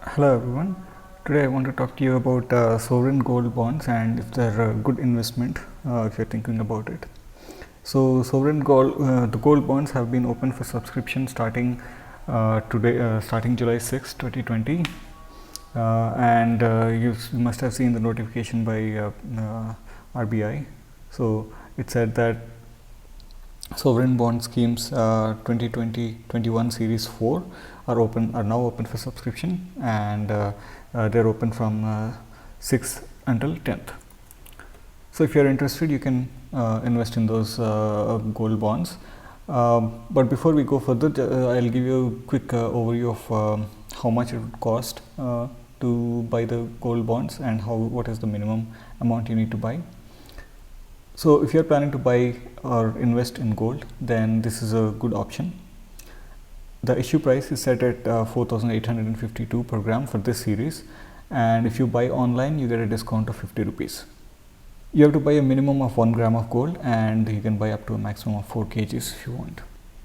Hello everyone. Today I want to talk to you about sovereign gold bonds and if they're a good investment if you're thinking about it. So sovereign gold, the gold bonds have been open for subscription starting starting July 6, 2020, and you must have seen the notification by RBI. So it said that sovereign bond schemes 2020-21 series 4 are now open for subscription, and they're open from 6th until 10th. So if you're interested, you can invest in those gold bonds. But before we go further, I'll give you a quick overview of how much it would cost to buy the gold bonds and what is the minimum amount you need to buy. So if you're planning to buy or invest in gold, then this is a good option. The issue price is set at 4,852 per gram for this series, and if you buy online, you get a discount of 50 rupees. You have to buy a minimum of 1 gram of gold, and you can buy up to a maximum of 4 kgs if you want.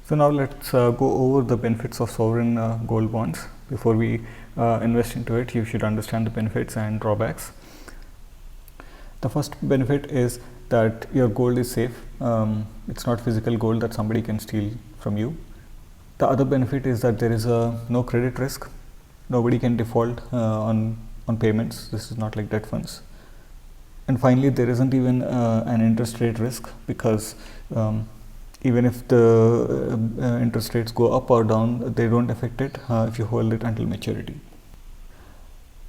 So now let's go over the benefits of sovereign gold bonds. Before we invest into it, you should understand the benefits and drawbacks. The first benefit is that your gold is safe. It's not physical gold that somebody can steal from you. The other benefit is that there is no credit risk. Nobody can default on payments. This is not like debt funds. And finally, there isn't even an interest rate risk, because even if the interest rates go up or down, they don't affect it if you hold it until maturity.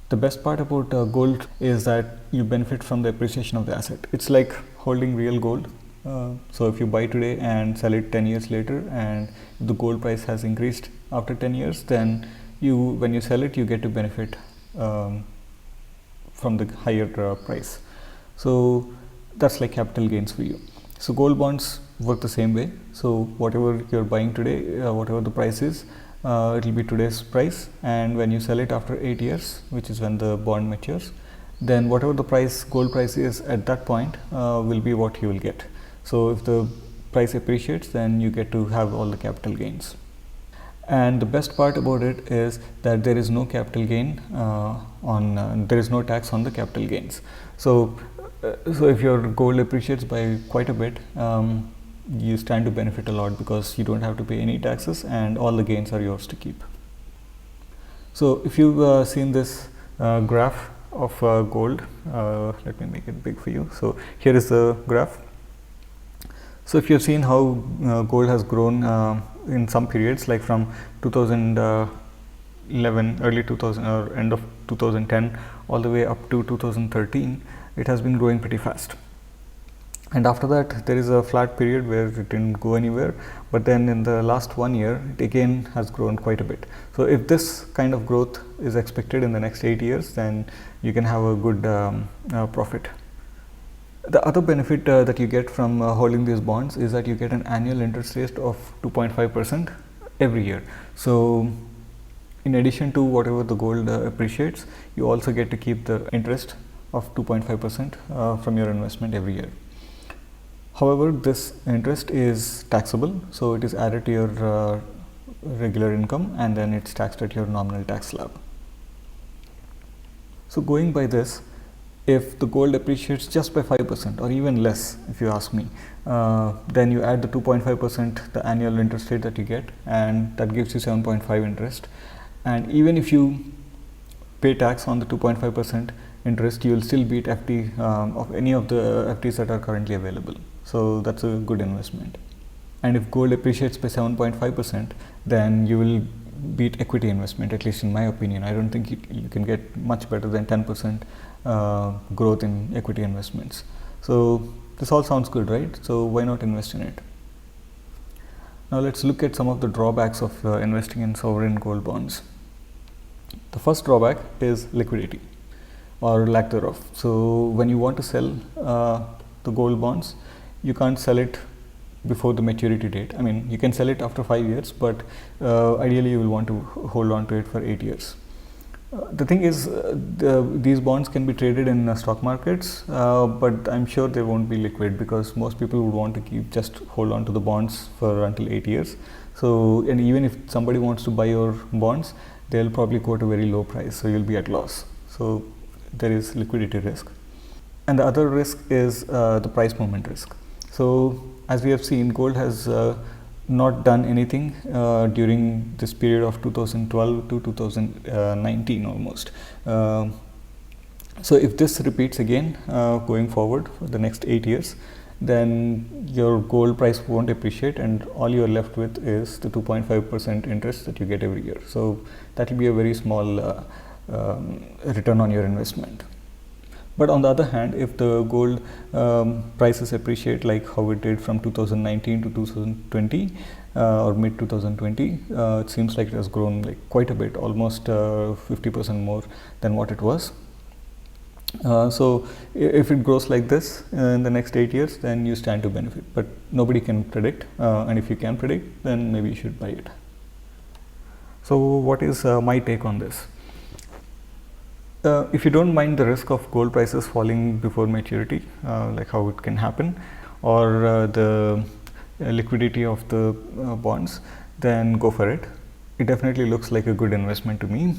The best part about gold is that you benefit from the appreciation of the asset. It's like holding real gold. So if you buy today and sell it 10 years later, and if the gold price has increased after 10 years, then when you sell it, you get to benefit from the higher price. So that's like capital gains for you. So gold bonds work the same way. So whatever you're buying today, whatever the price is, it will be today's price, and when you sell it after 8 years, which is when the bond matures, then whatever the gold price is at that point will be what you will get. So if the price appreciates, then you get to have all the capital gains. And the best part about it is that there is no capital gain there is no tax on the capital gains. So if your gold appreciates by quite a bit, you stand to benefit a lot, because you don't have to pay any taxes and all the gains are yours to keep. So if you've seen this graph of gold, let me make it big for you. So here is the graph. So if you've seen how gold has grown in some periods, like from 2011, early 2000 or end of 2010, all the way up to 2013, it has been growing pretty fast. And after that, there is a flat period where it didn't go anywhere, but then in the last 1 year, it again has grown quite a bit. So if this kind of growth is expected in the next 8 years, then you can have a good profit. The other benefit that you get from holding these bonds is that you get an annual interest rate of 2.5% every year. So in addition to whatever the gold appreciates, you also get to keep the interest of 2.5% from your investment every year. However, this interest is taxable, so it is added to your regular income, and then it's taxed at your nominal tax slab. So going by this, if the gold appreciates just by 5% or even less, if you ask me, then you add the 2.5%, the annual interest rate that you get, and that gives you 7.5 interest. And even if you pay tax on the 2.5% interest, you will still beat FD of any of the FDs that are currently available. So that's a good investment. And if gold appreciates by 7.5%, then you will beat equity investment, at least in my opinion. I don't think you can get much better than 10% growth in equity investments. So this all sounds good, right? So why not invest in it? Now let's look at some of the drawbacks of investing in sovereign gold bonds. The first drawback is liquidity, or lack thereof. So when you want to sell the gold bonds, you can't sell it before the maturity date. I mean, you can sell it after 5 years, but ideally you will want to hold on to it for 8 years. The thing is, these bonds can be traded in stock markets, but I'm sure they won't be liquid, because most people would want to just hold on to the bonds for until 8 years. So, and even if somebody wants to buy your bonds, they'll probably quote a very low price, so you'll be at loss. So there is liquidity risk. And the other risk is the price movement risk. So as we have seen, gold has not done anything during this period of 2012 to 2019 almost. So if this repeats again going forward for the next 8 years, then your gold price won't appreciate, and all you're left with is the 2.5% interest that you get every year. So that will be a very small return on your investment. But on the other hand, if the gold prices appreciate like how it did from 2019 to 2020 or mid 2020, it seems like it has grown like quite a bit, almost 50% more than what it was. So if it grows like this in the next 8 years, then you stand to benefit, but nobody can predict, and if you can predict, then maybe you should buy it. So what is my take on this? If you don't mind the risk of gold prices falling before maturity, like how it can happen, or the liquidity of the bonds, then go for it. It definitely looks like a good investment to me.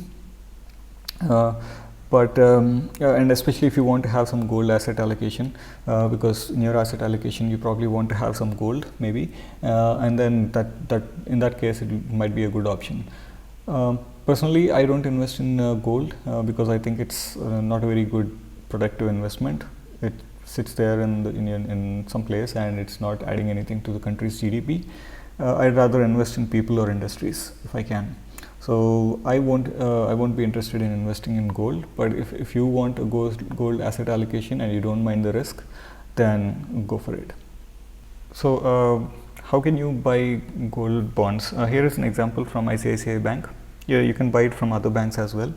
And especially if you want to have some gold asset allocation, because in your asset allocation you probably want to have some gold maybe, and then that in that case it might be a good option. Personally, I don't invest in gold because I think it's not a very good productive investment. It sits there in some place and it's not adding anything to the country's GDP. I'd rather invest in people or industries if I can. So I won't be interested in investing in gold. But if you want a gold asset allocation and you don't mind the risk, then go for it. So how can you buy gold bonds? Here is an example from ICICI Bank. Yeah, you can buy it from other banks as well.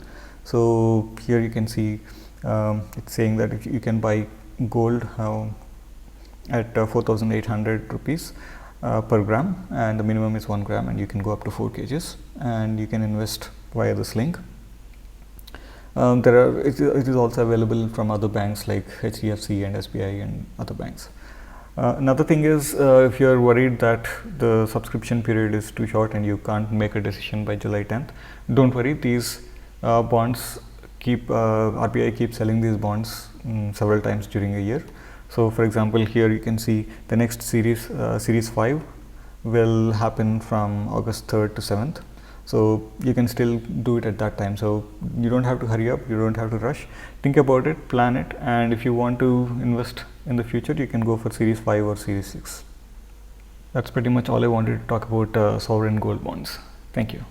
So here you can see it's saying that you can buy gold at 4,800 rupees per gram, and the minimum is 1 gram, and you can go up to 4 kgs, and you can invest via this link. It is also available from other banks like HDFC and SBI and other banks. Another thing is, if you are worried that the subscription period is too short and you can't make a decision by July 10th, don't worry. These bonds RBI keeps selling these bonds several times during a year. So for example, here you can see the next series 5 will happen from August 3rd to 7th. So you can still do it at that time. So you don't have to hurry up, you don't have to rush. Think about it, plan it, and if you want to invest in the future, you can go for series 5 or series 6. That's pretty much all I wanted to talk about sovereign gold bonds. Thank you.